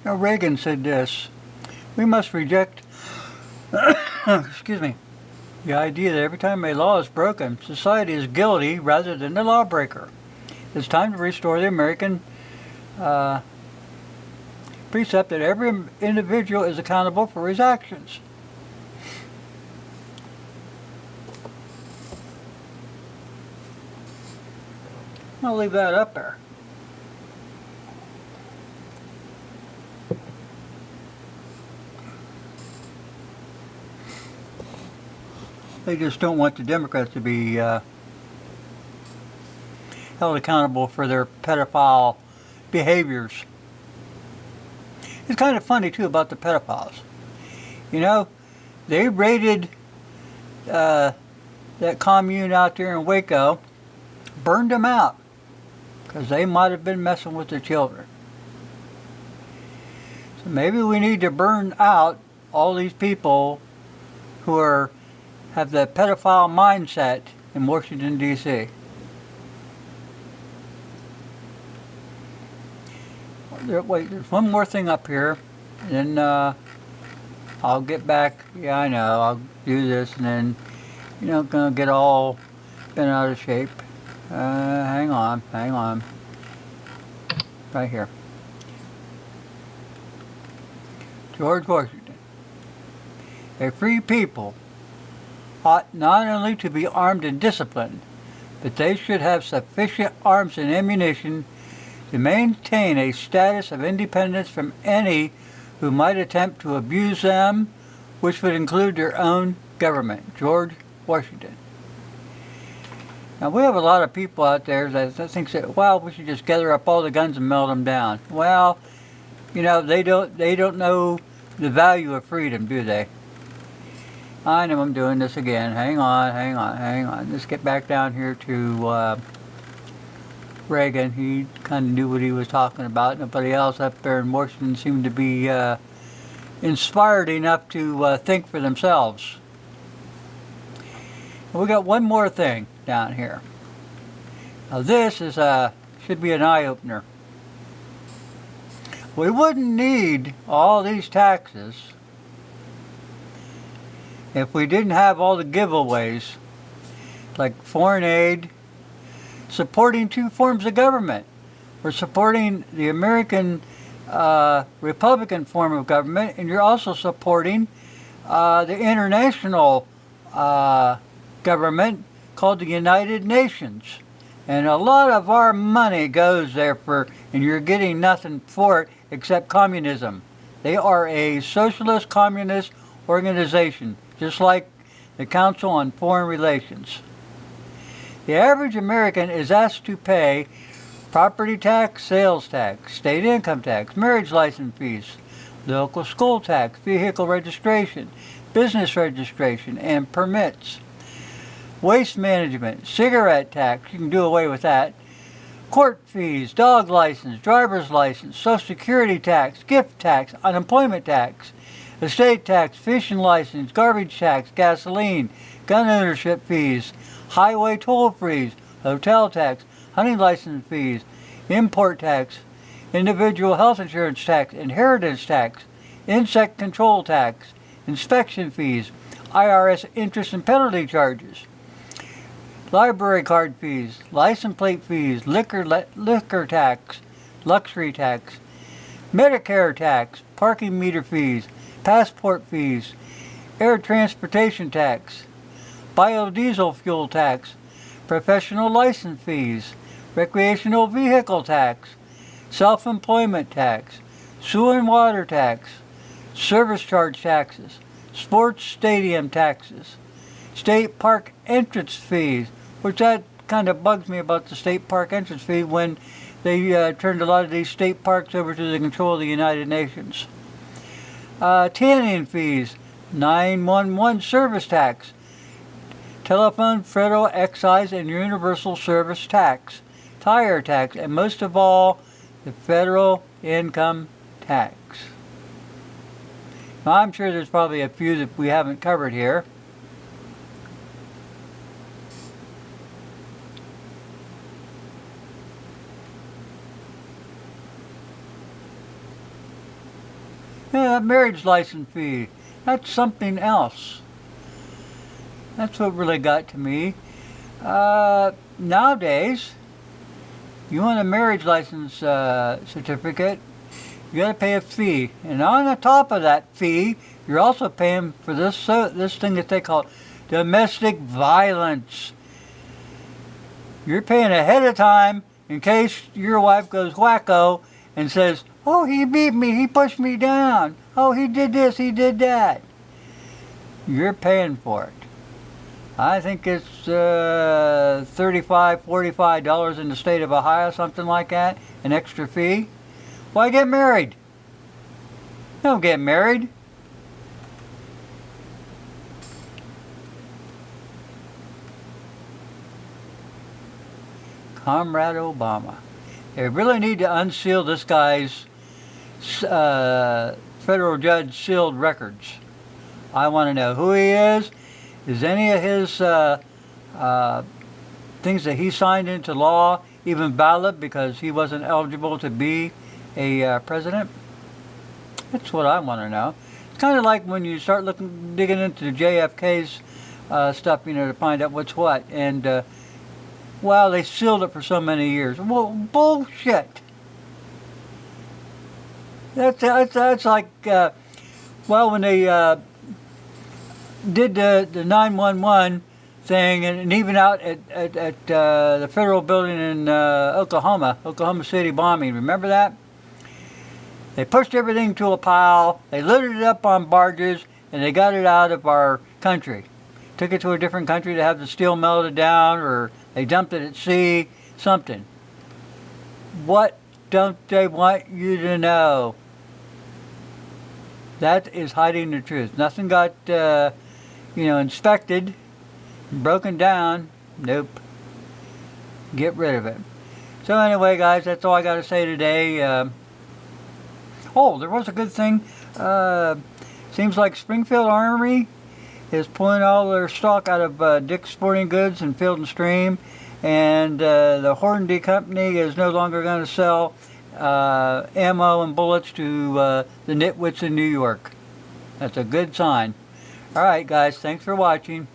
Now, Reagan said this: "We must reject, excuse me, the idea that every time a law is broken, society is guilty rather than the lawbreaker. It's time to restore the American precept that every individual is accountable for his actions." I'll leave that up there. They just don't want the Democrats to be held accountable for their pedophile behaviors. It's kind of funny, too, about the pedophiles. You know, they raided that commune out there in Waco, burned them out, because they might have been messing with their children. So maybe we need to burn out all these people who have the pedophile mindset in Washington, D.C. Wait, there's one more thing up here, and then I'll get back. Yeah, I know, I'll do this, and then, gonna get all bent out of shape. Hang on. Right here. George Washington. A free people ought not only to be armed and disciplined, but they should have sufficient arms and ammunition to maintain a status of independence from any who might attempt to abuse them, which would include their own government. George Washington. Now, we have a lot of people out there that think that, well, we should just gather up all the guns and melt them down. Well, they don't know the value of freedom, do they? I know I'm doing this again. Hang on. Let's get back down here to Reagan. He kind of knew what he was talking about. Nobody else up there in Washington seemed to be inspired enough to think for themselves. We got one more thing down here. Now this is should be an eye-opener. We wouldn't need all these taxes if we didn't have all the giveaways, like foreign aid, supporting two forms of government. We're supporting the American Republican form of government, and you're also supporting the international government called the United Nations. And a lot of our money goes there and you're getting nothing for it except communism. They are a socialist communist organization, just like the Council on Foreign Relations. The average American is asked to pay property tax, sales tax, state income tax, marriage license fees, local school tax, vehicle registration, business registration, and permits. Waste management, cigarette tax, you can do away with that. Court fees, dog license, driver's license, social security tax, gift tax, unemployment tax, estate tax, fishing license, garbage tax, gasoline, gun ownership fees, highway toll fees, hotel tax, hunting license fees, import tax, individual health insurance tax, inheritance tax, insect control tax, inspection fees, IRS interest and penalty charges, library card fees, license plate fees, liquor tax, luxury tax, Medicare tax, parking meter fees, passport fees, air transportation tax, biodiesel fuel tax, professional license fees, recreational vehicle tax, self-employment tax, sewer and water tax, service charge taxes, sports stadium taxes, state park entrance fees, which that kind of bugs me about the state park entrance fee when they turned a lot of these state parks over to the control of the United Nations. Tanning fees, 911 service tax, telephone, federal excise, and universal service tax, tire tax, and most of all, the federal income tax. Now, I'm sure there's probably a few that we haven't covered here. Yeah, that marriage license fee. That's something else. That's what really got to me. Nowadays, you want a marriage license certificate, you got to pay a fee. And on the top of that fee, you're also paying for this thing that they call domestic violence. You're paying ahead of time in case your wife goes wacko and says, oh, he beat me, he pushed me down, oh, he did this, he did that. You're paying for it. I think it's $35, $45 in the state of Ohio, something like that, an extra fee. Why get married? Don't get married. Comrade Obama. They really need to unseal this guy's federal judge sealed records. I want to know who he is. Is any of his things that he signed into law even valid because he wasn't eligible to be a president? That's what I want to know. It's kind of like when you start digging into JFK's stuff, you know, to find out what's what. And well, they sealed it for so many years. Well, bullshit. That's like well, when they did the 911 thing, and even out at the federal building in Oklahoma City bombing. Remember that? They pushed everything to a pile. They loaded it up on barges, and they got it out of our country. Took it to a different country to have the steel melted down, or they dumped it at sea, something. What don't they want you to know? That is hiding the truth. Nothing got, inspected, broken down. Nope. Get rid of it. So anyway, guys, that's all I got to say today. Oh, there was a good thing. Seems like Springfield Armory is pulling all their stock out of Dick's Sporting Goods and Field and Stream, and the Hornady Company is no longer going to sell ammo and bullets to the nitwits in New York. That's a good sign. All right, guys, thanks for watching.